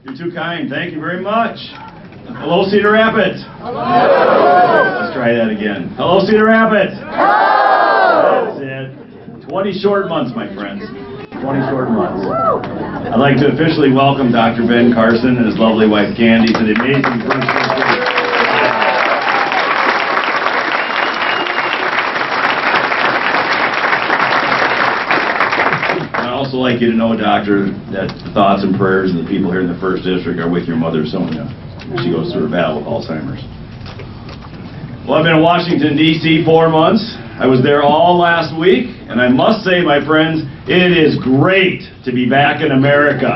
You're too kind. Thank you very much. Hello, Cedar Rapids. Hello. Let's try that again. Hello, Cedar Rapids. Hello. That's it. 20 short months, my friends. 20 short months. I'd like to officially welcome Dr. Ben Carson and his lovely wife Candy to the amazing first district. I'd also like you to know, Doctor, that the thoughts and prayers of the people here in the first district are with your mother, Sonia. She goes through a battle with Alzheimer's. Well, I've been in Washington, D.C. 4 months. I was there all last week, and I must say, my friends, it is great to be back in America.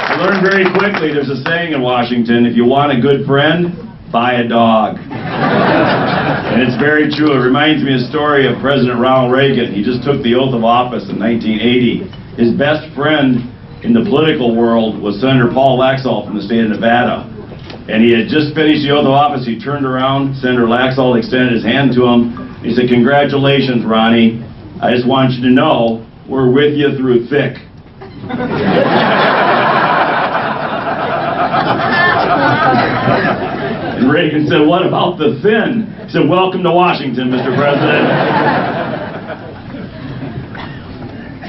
I learned very quickly, there's a saying in Washington, if you want a good friend, buy a dog. And it's very true. It reminds me of the story of President Ronald Reagan. He just took the oath of office in 1980. His best friend in the political world was Senator Paul Laxalt from the state of Nevada. And he had just finished the oath of office. He turned around, Senator Laxalt extended his hand to him. He said, "Congratulations, Ronnie. I just want you to know we're with you through thick." And Reagan said, "What about the thin?" He said, "Welcome to Washington, Mr. President."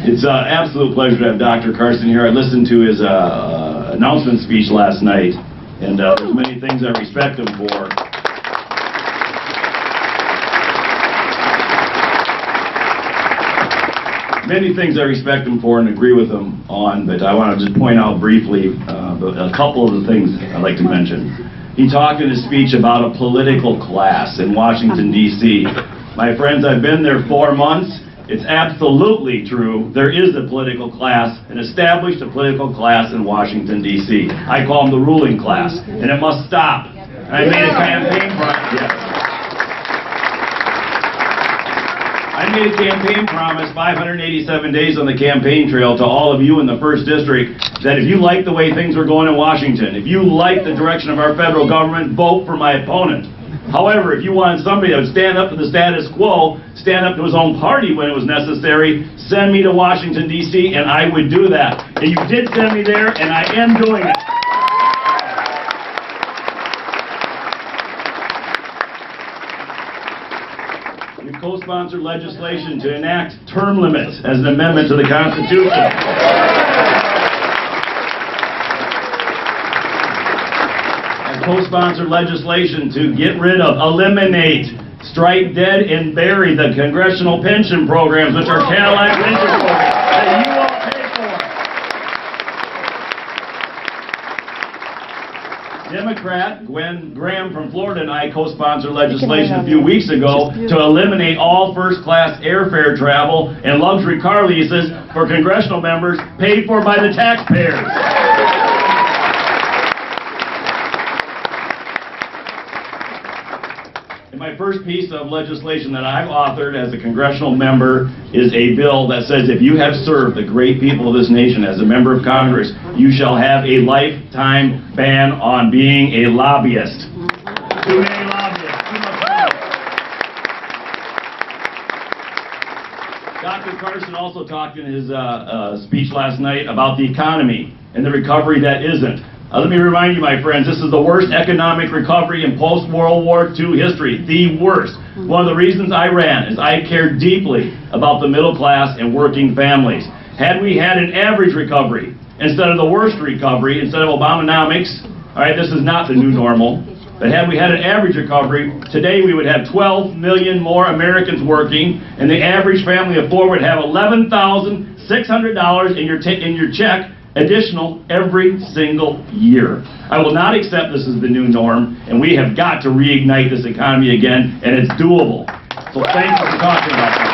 It's an absolute pleasure to have Dr. Carson here. I listened to his announcement speech last night, and there's many things I respect him for. Many things I respect him for and agree with him on, but I want to just point out briefly a couple of the things I'd like to mention. He talked in his speech about a political class in Washington, D.C. My friends, I've been there 4 months. It's absolutely true. There is a political class, an established political class in Washington, D.C. I call them the ruling class, and it must stop. I made a campaign promise 587 days on the campaign trail to all of you in the 1st District that if you like the way things are going in Washington, if you like the direction of our federal government, vote for my opponent. However, if you wanted somebody that would stand up to the status quo, stand up to his own party when it was necessary, send me to Washington, D.C., and I would do that. And you did send me there, and I am doing it. We've co-sponsored legislation to enact term limits as an amendment to the Constitution. Co-sponsored legislation to get rid of, eliminate, strike dead and bury the congressional pension programs, which are Cadillac pension programs that you won't pay for. Democrat Gwen Graham from Florida and I co-sponsored legislation a few weeks ago to eliminate all first-class airfare travel and luxury car leases for congressional members paid for by the taxpayers. My first piece of legislation that I've authored as a congressional member is a bill that says if you have served the great people of this nation as a member of Congress, you shall have a lifetime ban on being a lobbyist. Too many lobbyists. Too much money. Dr. Carson also talked in his speech last night about the economy and the recovery that isn't. Let me remind you, my friends, this is the worst economic recovery in post-World War II history. The worst. One of the reasons I ran is I care deeply about the middle class and working families. Had we had an average recovery instead of the worst recovery, instead of Obamonomics, all right, this is not the new normal, but had we had an average recovery, today we would have 12 million more Americans working, and the average family of 4 would have $11,600 in your check additional every single year. I will not accept this as the new norm, and we have got to reignite this economy again, and it's doable. So thank you for talking about that.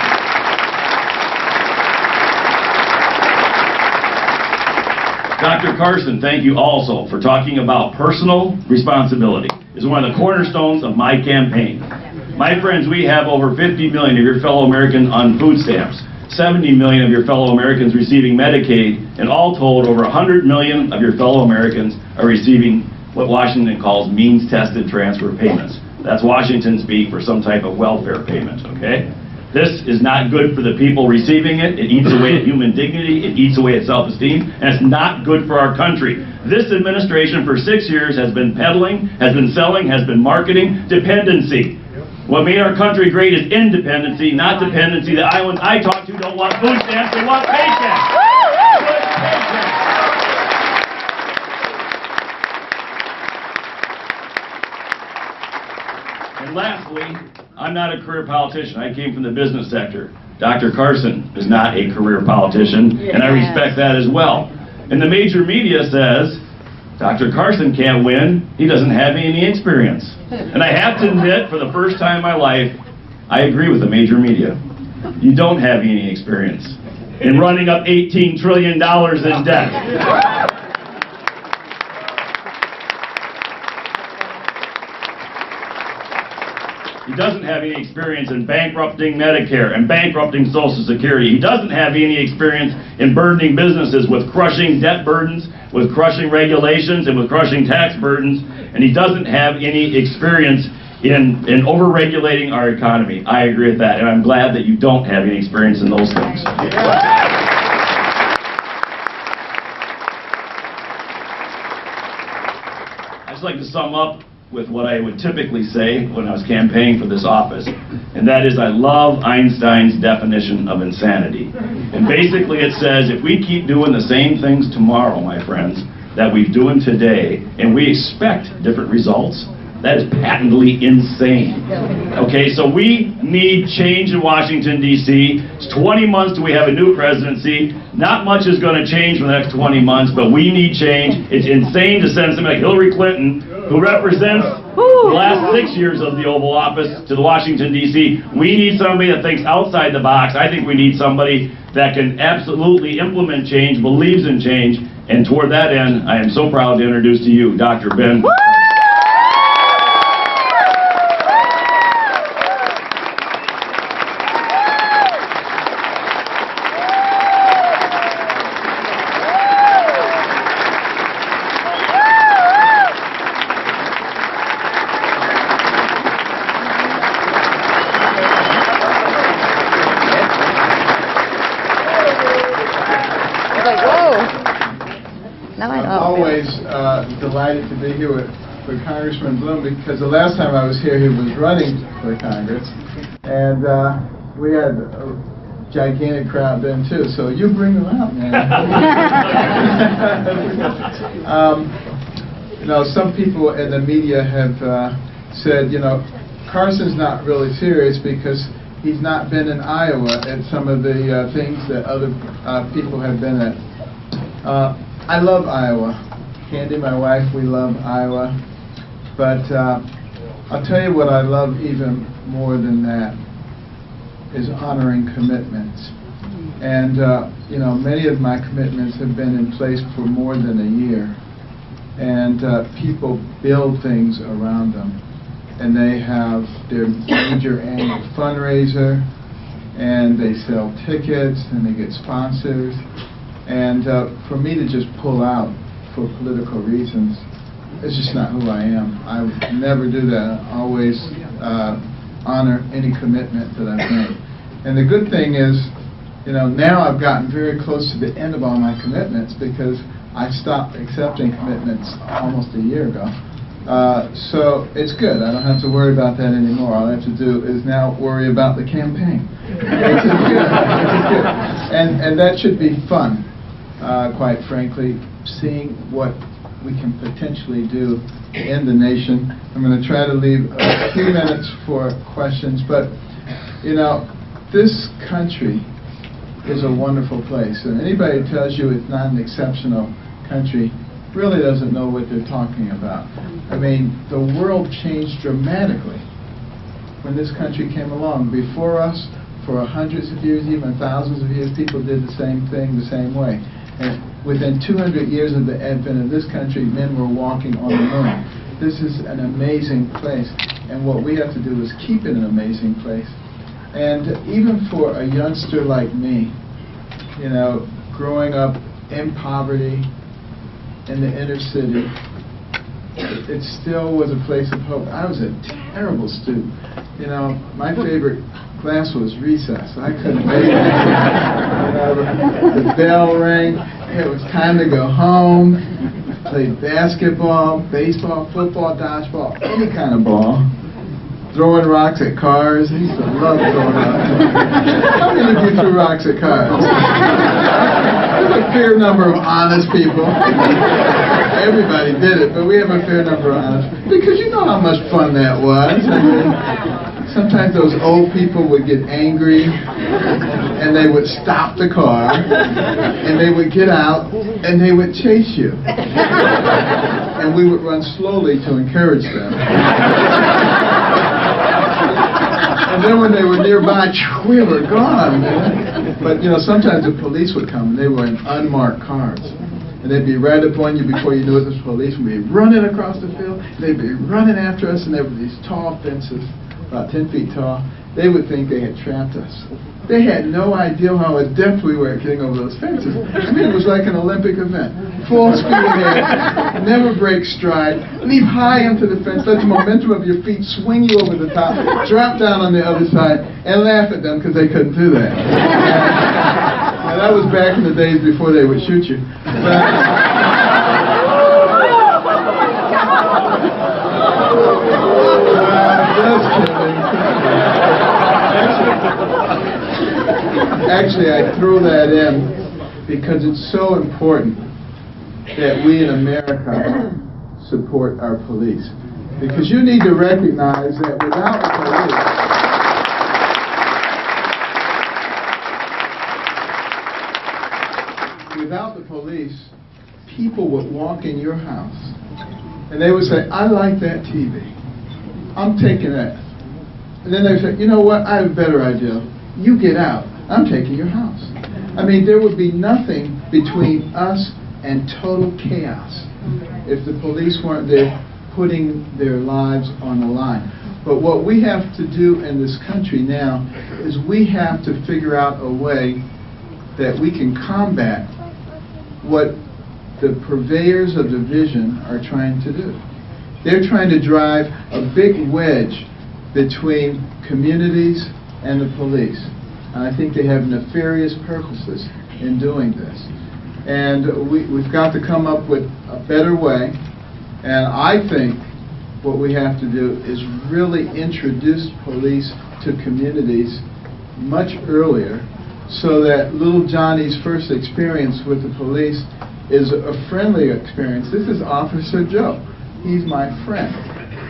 Dr. Carson, thank you also for talking about personal responsibility. It's one of the cornerstones of my campaign. My friends, we have over 50 million of your fellow Americans on food stamps, 70 million of your fellow Americans receiving Medicaid, and all told, over 100 million of your fellow Americans are receiving what Washington calls means-tested transfer payments. That's Washington speak for some type of welfare payment, okay? This is not good for the people receiving it. It eats away at human dignity. It eats away at self-esteem, and it's not good for our country. This administration for 6 years has been peddling, has been selling, has been marketing dependency. What made our country great is independency, not dependency. The islands I talk to don't want food stamps, they want paychecks. Good paychecks. And lastly, I'm not a career politician. I came from the business sector. Dr. Carson is not a career politician, and I respect that as well. And the major media says, Dr. Carson can't win. He doesn't have any experience. And I have to admit, for the first time in my life, I agree with the major media. You don't have any experience in running up $18 trillion in debt. He doesn't have any experience in bankrupting Medicare and bankrupting Social Security. He doesn't have any experience in burdening businesses with crushing debt burdens, with crushing regulations, and with crushing tax burdens. And he doesn't have any experience in over-regulating our economy. I agree with that, and I'm glad that you don't have any experience in those things. I'd just like to sum up with what I would typically say when I was campaigning for this office, and that is I love Einstein's definition of insanity. And basically it says if we keep doing the same things tomorrow, my friends, that we're doing today, and we expect different results, that is patently insane. Okay, so we need change in Washington, D.C. It's 20 months till we have a new presidency. Not much is going to change for the next 20 months, but we need change. It's insane to send somebody like Hillary Clinton, who represents the last 6 years of the Oval Office, to the Washington, D.C. We need somebody that thinks outside the box. I think we need somebody that can absolutely implement change, believes in change, and toward that end, I am so proud to introduce to you Dr. Ben. I'm always delighted to be here with Congressman Blum, because the last time I was here he was running for Congress, and we had a gigantic crowd then too, so you bring them out, man. You know, some people in the media have said, you know, Carson's not really serious because he's not been in Iowa at some of the things that other people have been at. I love Iowa. Candy, my wife, we love Iowa. But I'll tell you what I love even more than that is honoring commitments. And, you know, many of my commitments have been in place for more than a year. And people build things around them. And they have their major annual fundraiser, and they sell tickets, and they get sponsors. And for me to just pull out for political reasons, it's just not who I am. I would never do that. I always honor any commitment that I've made. And the good thing is, you know, now I've gotten very close to the end of all my commitments because I stopped accepting commitments almost a year ago. So it's good. I don't have to worry about that anymore. All I have to do is now worry about the campaign. Which is good. Which is good. And that should be fun, quite frankly, seeing what we can potentially do in the nation. I'm going to try to leave a few minutes for questions, but, you know, this country is a wonderful place. And anybody who tells you it's not an exceptional country really doesn't know what they're talking about. I mean, the world changed dramatically when this country came along. Before us, for hundreds of years, even thousands of years, people did the same thing the same way. And within 200 years of the advent of this country, men were walking on the moon. This is an amazing place. and what we have to do is keep it an amazing place. And even for a youngster like me, you know, growing up in poverty in the inner city, it still was a place of hope. I was a terrible student. You know, my favorite class was recess. I couldn't wait. You know, the bell rang. It was time to go home. Played basketball, baseball, football, dodgeball, any kind of ball. Throwing rocks at cars. I used to love throwing rocks. How many of you threw rocks at cars? There's a fair number of honest people. Everybody did it, but we have a fair number of honest. Because you know how much fun that was. I mean, sometimes those old people would get angry, and they would stop the car, and they would get out, and they would chase you. And we would run slowly to encourage them. And then when they were nearby, we were gone, man. But, you know, sometimes the police would come, and they were in unmarked cars. And they'd be right up on you before you knew it was police. We'd be running across the field. They'd be running after us, and there were these tall fences, about 10 feet tall. They would think they had trapped us. They had no idea how adept we were at getting over those fences. I mean, it was like an Olympic event. Full speed ahead, never break stride, leap high into the fence, let the momentum of your feet swing you over the top, drop down on the other side, and laugh at them because they couldn't do that. And that was back in the days before they would shoot you. Just kidding. Actually, I throw that in because it's so important that we in America support our police. Because you need to recognize that without the police, people would walk in your house and they would say, I like that TV. I'm taking that. And then they would say, you know what, I have a better idea. You get out. I'm taking your house. I mean, there would be nothing between us and total chaos if the police weren't there putting their lives on the line. But what we have to do in this country now is we have to figure out a way that we can combat what the purveyors of division are trying to do. They're trying to drive a big wedge between communities and the police. And I think they have nefarious purposes in doing this. And we've got to come up with a better way. And I think what we have to do is really introduce police to communities much earlier so that little Johnny's first experience with the police is a friendly experience. This is Officer Joe. He's my friend.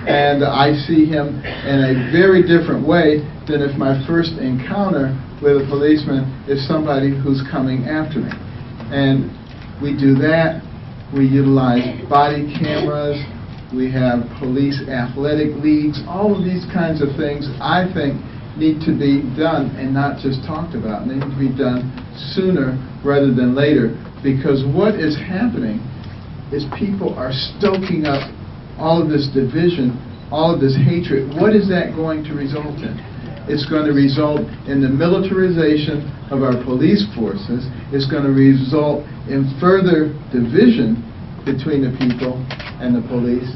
And I see him in a very different way than if my first encounter with a policeman is somebody who's coming after me. And we do that. We utilize body cameras. We have police athletic leagues. All of these kinds of things, I think, need to be done and not just talked about. They need to be done sooner rather than later. Because what is happening is people are stoking up all of this division, all of this hatred. What is that going to result in? It's going to result in the militarization of our police forces. It's going to result in further division between the people and the police.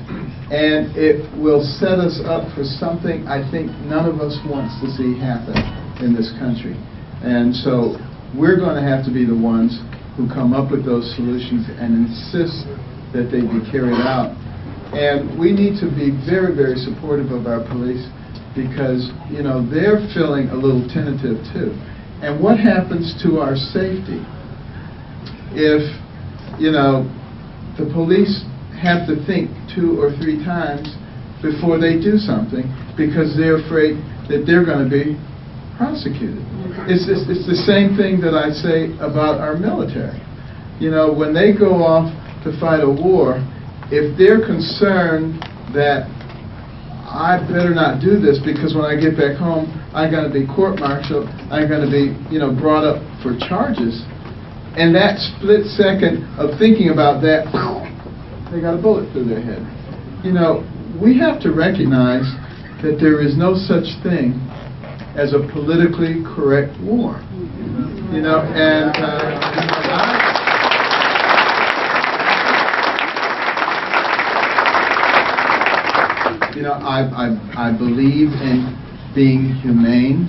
And it will set us up for something I think none of us wants to see happen in this country. And so we're going to have to be the ones who come up with those solutions and insist that they be carried out. And we need to be very, very supportive of our police because, you know, they're feeling a little tentative too. And what happens to our safety if, you know, the police have to think 2 or 3 times before they do something because they're afraid that they're going to be prosecuted? It's the same thing that I say about our military. You know, when they go off to fight a war, if they're concerned that I better not do this because when I get back home, I'm going to be court-martialed, I'm going to be, you know, brought up for charges, and that split second of thinking about that, they got a bullet through their head. You know, we have to recognize that there is no such thing as a politically correct war. You know, and I believe in being humane,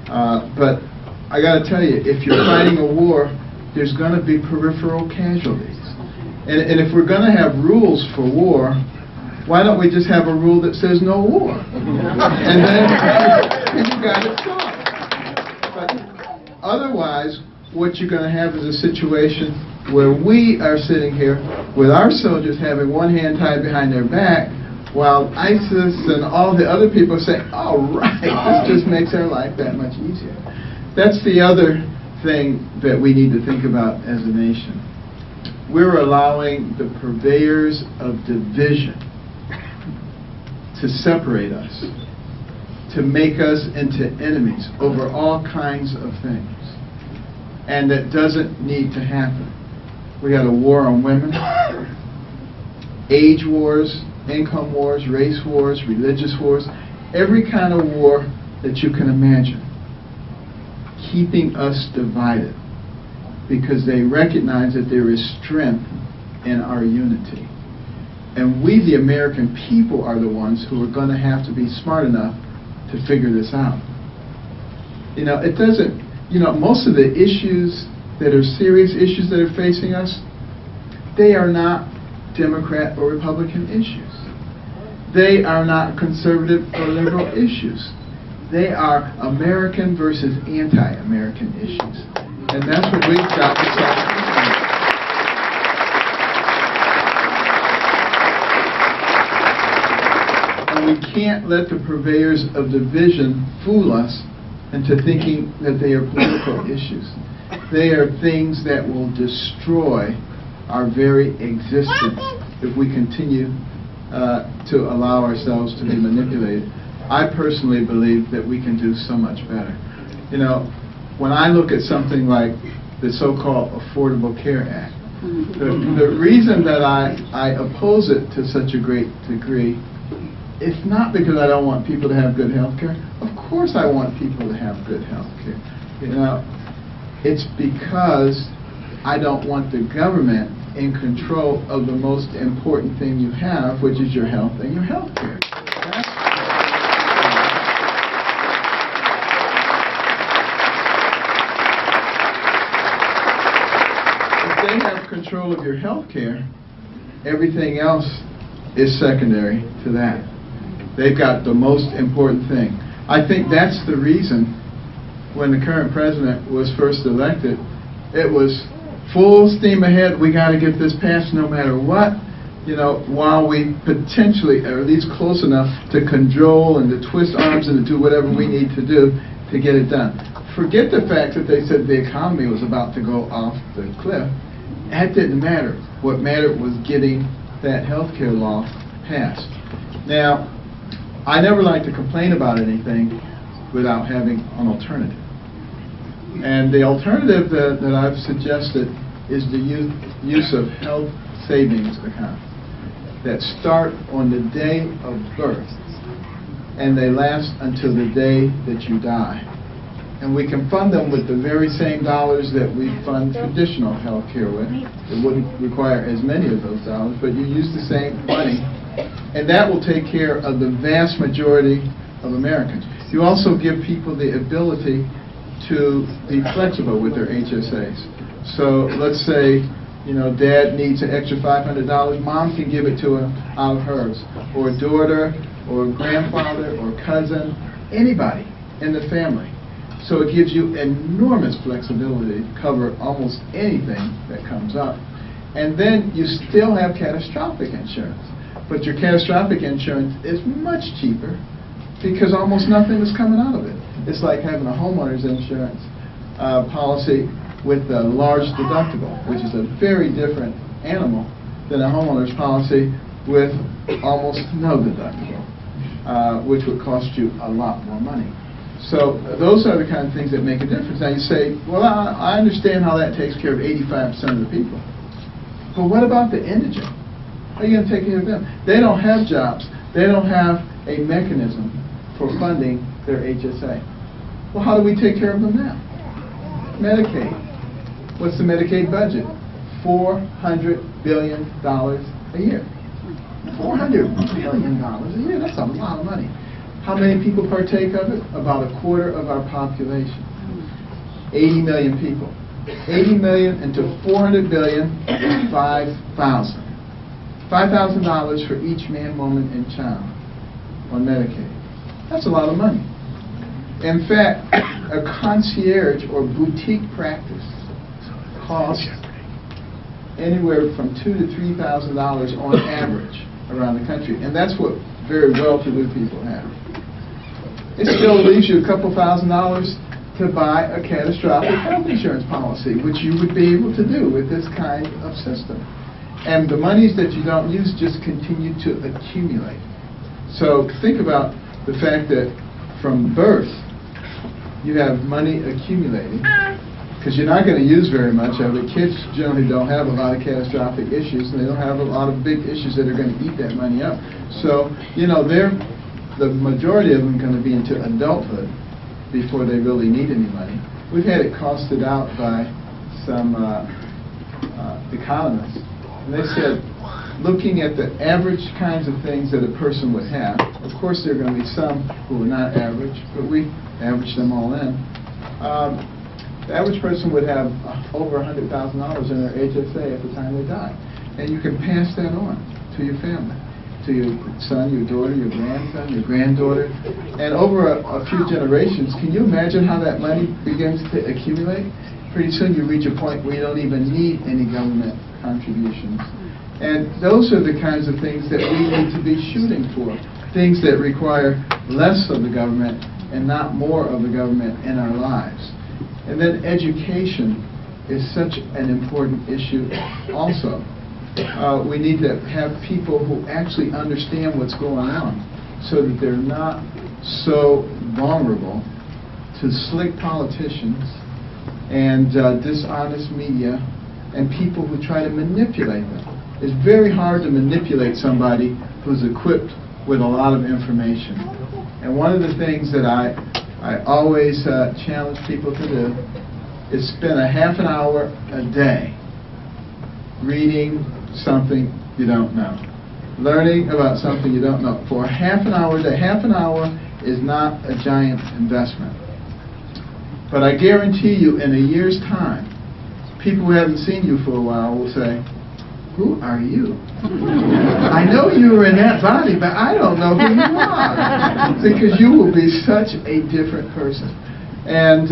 but I got to tell you, if you're fighting a war, there's going to be peripheral casualties. And if we're going to have rules for war, why don't we just have a rule that says no war? And then you got it solved. But otherwise, what you're going to have is a situation where we are sitting here with our soldiers having one hand tied behind their back, while ISIS and all the other people say, all right, this just makes our life that much easier. That's the other thing that we need to think about as a nation. We're allowing the purveyors of division to separate us, to make us into enemies over all kinds of things. And that doesn't need to happen. We got a war on women, age wars, income wars, race wars, religious wars, every kind of war that you can imagine, keeping us divided because they recognize that there is strength in our unity. And we, the American people, are the ones who are going to have to be smart enough to figure this out. You know, it doesn't, you know, most of the issues that are serious issues that are facing us, they are not Democrat or Republican issues. They are not conservative or liberal issues. They are American versus anti-American issues. And that's what we've got to solve. And we can't let the purveyors of division fool us into thinking that they are political issues. They are things that will destroy our very existence if we continue to allow ourselves to be manipulated. I personally believe that we can do so much better. You know, when I look at something like the so-called Affordable Care Act, the reason that I oppose it to such a great degree, it's not because I don't want people to have good health care. Of course I want people to have good health care. You know, it's because I don't want the government in control of the most important thing you have, which is your health and your health care. If they have control of your health care, everything else is secondary to that. They've got the most important thing. I think that's the reason when the current president was first elected, it was full steam ahead, we got to get this passed no matter what, you know, while we potentially are at least close enough to cajole and to twist arms and to do whatever we need to do to get it done. Forget the fact that they said the economy was about to go off the cliff. That didn't matter. What mattered was getting that health care law passed. Now, I never like to complain about anything without having an alternative. And the alternative that I've suggested is the use of health savings accounts that start on the day of birth and they last until the day that you die. And we can fund them with the very same dollars that we fund traditional health care with. It wouldn't require as many of those dollars, but you use the same money. And that will take care of the vast majority of Americans. You also give people the ability to be flexible with their HSAs. So let's say, you know, dad needs an extra $500, mom can give it to him out of hers, or a daughter, or a grandfather, or cousin, anybody in the family. So it gives you enormous flexibility to cover almost anything that comes up. And then you still have catastrophic insurance. But your catastrophic insurance is much cheaper because almost nothing is coming out of it. It's like having a homeowner's insurance policy with a large deductible, which is a very different animal than a homeowner's policy with almost no deductible, which would cost you a lot more money. So those are the kind of things that make a difference. Now you say, well, I understand how that takes care of 85% of the people. But what about the indigent? How are you going to take care of them? They don't have jobs. They don't have a mechanism for funding their HSA. Well, how do we take care of them now? Medicaid. What's the Medicaid budget? $400 billion a year. $400 billion a year, that's a lot of money. How many people partake of it? About a quarter of our population. 80 million people. 80 million into 400 billion is 5,000. $5,000 for each man, woman, and child on Medicaid. That's a lot of money. In fact, a concierge or boutique practice costs anywhere from $2,000 to $3,000 on average around the country, and that's what very well-to-do people have. It still leaves you a couple $1,000s to buy a catastrophic health insurance policy, which you would be able to do with this kind of system. And the monies that you don't use just continue to accumulate. So think about the fact that from birth, you have money accumulating, because you're not going to use very much of it. Kids generally don't have a lot of catastrophic issues, and they don't have a lot of big issues that are going to eat that money up. So, you know, the majority of them are going to be into adulthood before they really need any money. We've had it costed out by some economists, and they said, looking at the average kinds of things that a person would have, of course there are going to be some who are not average, but we average them all in. The average person would have over $100,000 in their HSA at the time they die. And you can pass that on to your family, to your son, your daughter, your grandson, your granddaughter. And over a few generations, can you imagine how that money begins to accumulate? Pretty soon you reach a point where you don't even need any government contributions. And those are the kinds of things that we need to be shooting for, things that require less of the government and not more of the government in our lives. And then education is such an important issue also. We need to have people who actually understand what's going on so that they're not so vulnerable to slick politicians and dishonest media and people who try to manipulate them. It's very hard to manipulate somebody who's equipped with a lot of information. And one of the things that I always challenge people to do is spend a half an hour a day reading something you don't know, learning about something you don't know for half an hour a day. Half an hour is not a giant investment. But I guarantee you in a year's time, people who haven't seen you for a while will say, "Who are you? I know you were in that body, but I don't know who you are." Because you will be such a different person. And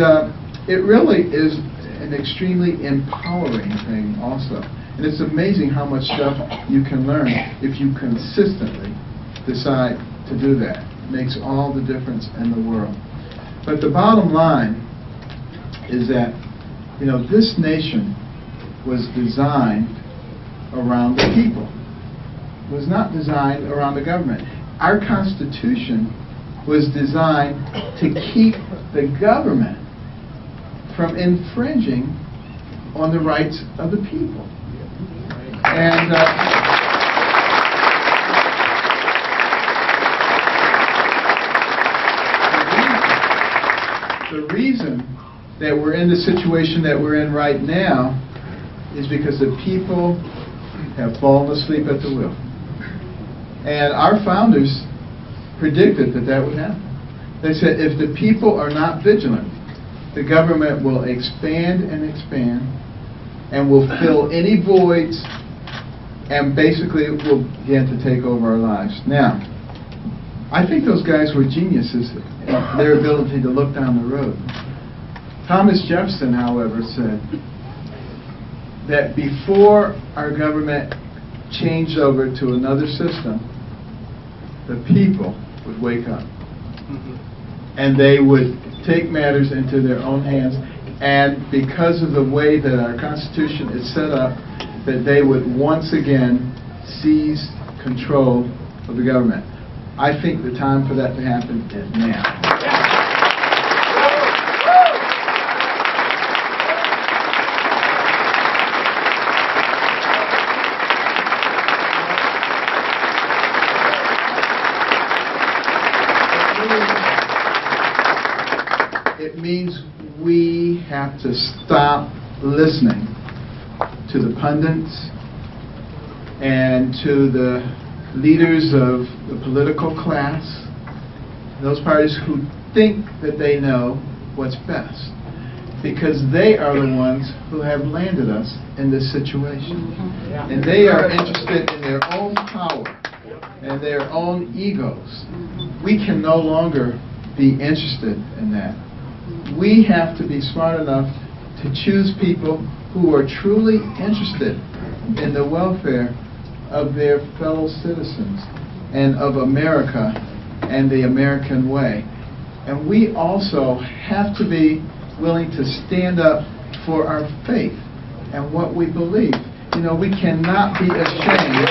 it really is an extremely empowering thing also. And it's amazing how much stuff you can learn if you consistently decide to do that. It makes all the difference in the world. But the bottom line is that, you know, this nation was designed around the people. It was not designed around the government. Our Constitution was designed to keep the government from infringing on the rights of the people. And the reason that we're in the situation that we're in right now is because the people have fallen asleep at the wheel. And our founders predicted that that would happen. They said if the people are not vigilant, the government will expand and expand and will fill any voids and basically it will begin to take over our lives. Now, I think those guys were geniuses in their ability to look down the road. Thomas Jefferson, however, said that before our government changed over to another system, the people would wake up. And they would take matters into their own hands. And because of the way that our Constitution is set up, that they would once again seize control of the government. I think the time for that to happen is now. have to stop listening to the pundits and to the leaders of the political class, those parties who think that they know what's best, because they are the ones who have landed us in this situation. And they are interested in their own power and their own egos. We can no longer be interested in that. We have to be smart enough to choose people who are truly interested in the welfare of their fellow citizens and of America and the American way. And we also have to be willing to stand up for our faith and what we believe. You know, we cannot be ashamed.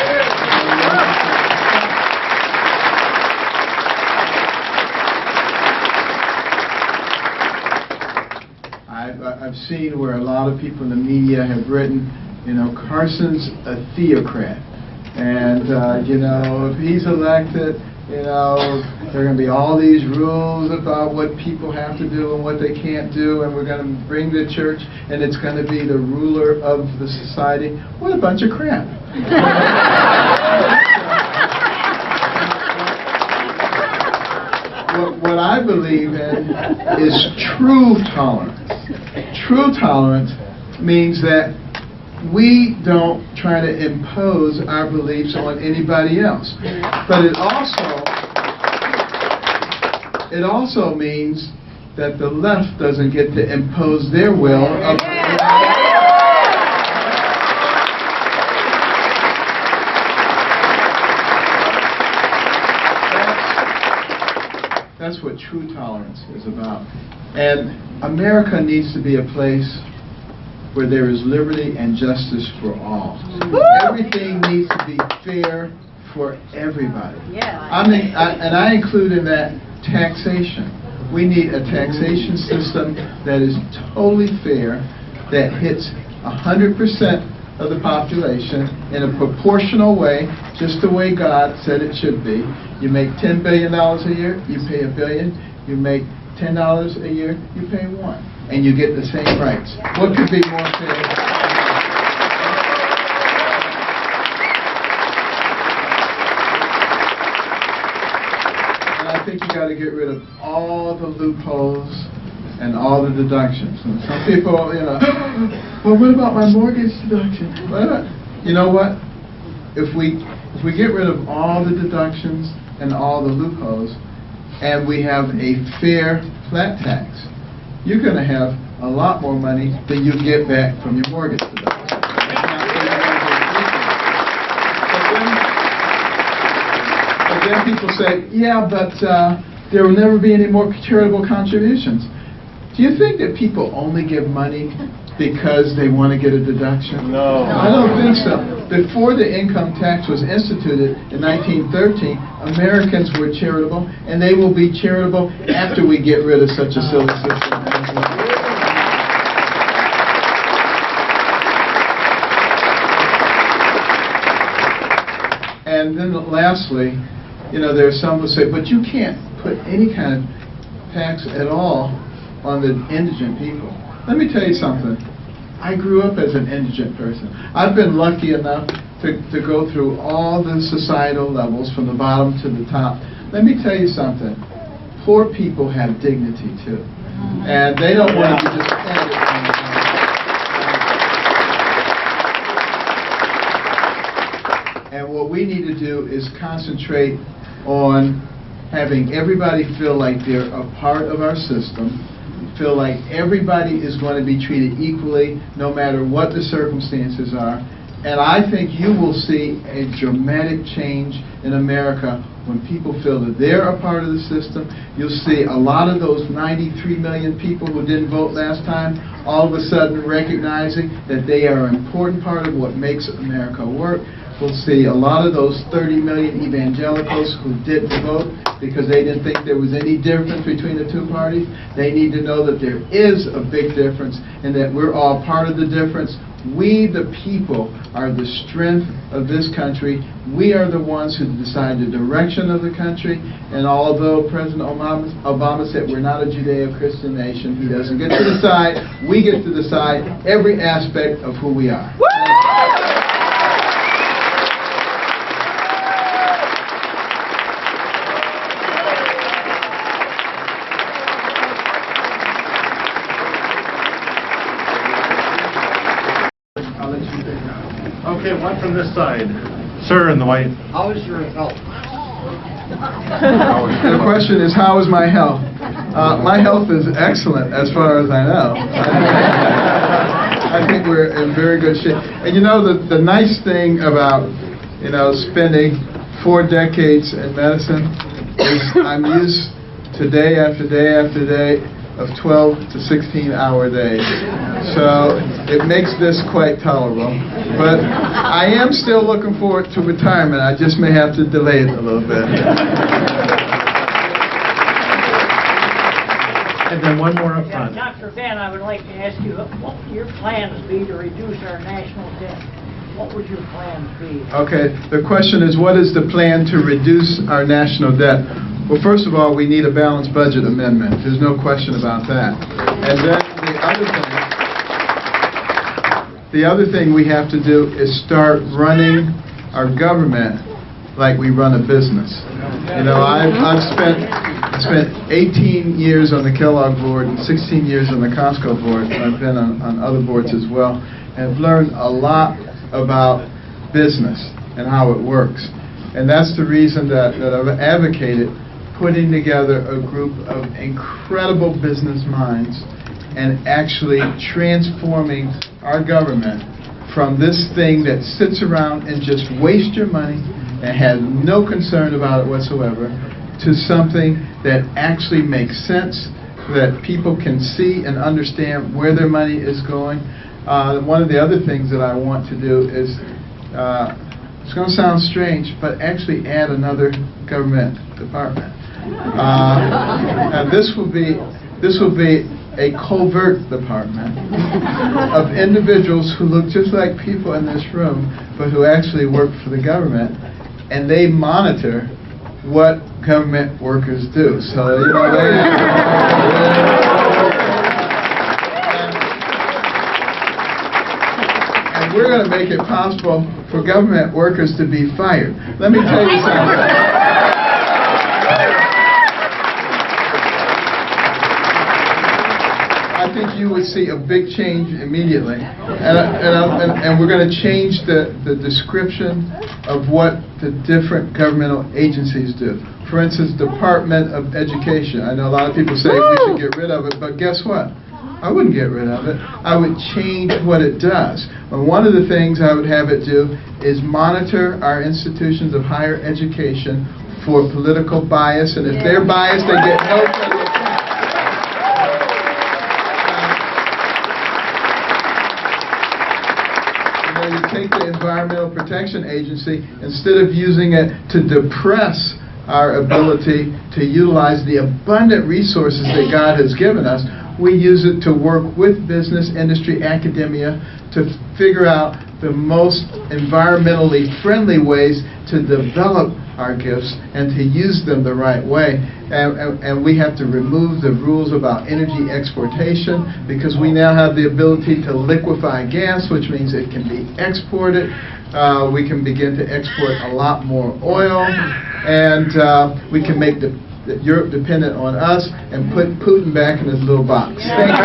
I've seen where a lot of people in the media have written, you know, Carson's a theocrat. And, you know, if he's elected, you know, there are going to be all these rules about what people have to do and what they can't do, and we're going to bring the church, and it's going to be the ruler of the society. What a bunch of crap. What I believe in is true tolerance. True tolerance means that we don't try to impose our beliefs on anybody else. But it also means that the left doesn't get to impose their will of That's what true tolerance is about. And America needs to be a place where there is liberty and justice for all. Everything needs to be fair for everybody. And I include in that taxation. We need a taxation system that is totally fair, that hits 100% of the population in a proportional way, just the way God said it should be. You make $10 billion a year, you pay $1 billion. You make $10 a year, you pay $1. And you get the same rights. What could be more fair? And I think you got to get rid of all the loopholes and all the deductions. And some people, you know, well, what about my mortgage deduction? Well, you know what? If we get rid of all the deductions and all the loopholes, and we have a fair flat tax, you're going to have a lot more money than you get back from your mortgage deduction. But then people say, yeah, but there will never be any more charitable contributions. Do you think that people only give money because they want to get a deduction? No. I don't think so. Before the income tax was instituted in 1913, Americans were charitable, and they will be charitable after we get rid of such a silly system. And then lastly, you know, there are some who say, but you can't put any kind of tax at all on the indigent people. Let me tell you something. I grew up as an indigent person. I've been lucky enough to go through all the societal levels from the bottom to the top. Let me tell you something. Poor people have dignity too. And they don't want to be just added on the top. And what we need to do is concentrate on having everybody feel like they're a part of our system, feel like everybody is going to be treated equally no matter what the circumstances are. And I think you will see a dramatic change in America when people feel that they're a part of the system. You'll see a lot of those 93 million people who didn't vote last time all of a sudden recognizing that they are an important part of what makes America work. will see a lot of those 30 million evangelicals who didn't vote because they didn't think there was any difference between the two parties. They need to know that there is a big difference and that we're all part of the difference. We, the people, are the strength of this country. We are the ones who decide the direction of the country. And although President Obama said we're not a Judeo-Christian nation, he doesn't get to decide. We get to decide every aspect of who we are. Okay, one from this side. Sir in the white. How is your health? The question is, how is my health? My health is excellent as far as I know. I think we're in very good shape. And you know, the nice thing about, spending 4 decades in medicine is I'm used to day after day after day of 12 to 16-hour days. So it makes this quite tolerable. But I am still looking forward to retirement. I just may have to delay it a little bit. And then one more up front. Dr. Ben, I would like to ask you what would your plans be to reduce our national debt? What would your plans be? Okay, the question is, what is the plan to reduce our national debt? Well, first of all, we need a balanced budget amendment. There's no question about that. And then the other thing we have to do is start running our government like we run a business. I've spent 18 years on the Kellogg board and 16 years on the Costco board. I've been on other boards as well, and I've learned a lot about business and how it works. And that's the reason that I've advocated putting together a group of incredible business minds and actually transforming our government from this thing that sits around and just wastes your money and has no concern about it whatsoever to something that actually makes sense, that people can see and understand where their money is going. One of the other things that I want to do is, it's going to sound strange, but actually add another government department. And this will be a covert department of individuals who look just like people in this room, but who actually work for the government, and they monitor what government workers do. So, and we're going to make it possible for government workers to be fired. Let me tell you something. I think you would see a big change immediately, and we're going to change the description of what the different governmental agencies do. For instance, Department of Education. I know a lot of people say we should get rid of it, but guess what? I wouldn't get rid of it. I would change what it does. And one of the things I would have it do is monitor our institutions of higher education for political bias, and if they're biased, they get no federal. You take the Environmental Protection Agency, instead of using it to depress our ability to utilize the abundant resources that God has given us, we use it to work with business, industry, academia to figure out the most environmentally friendly ways to develop our gifts and to use them the right way. And we have to remove the rules about energy exportation, because we now have the ability to liquefy gas, which means it can be exported. We can begin to export a lot more oil, and we can make Europe dependent on us and put Putin back in his little box. Thank you.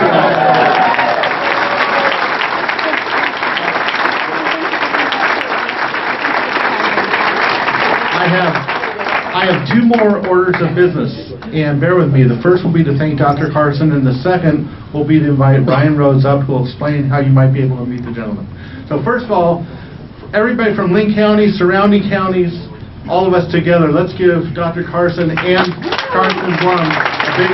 I have 2 more orders of business, and bear with me. The first will be to thank Dr. Carson, and the second will be to invite Brian Rhodes up, who will explain how you might be able to meet the gentleman. So first of all, everybody from Linn County, surrounding counties, all of us together, let's give Dr. Carson and Congressman Blum a big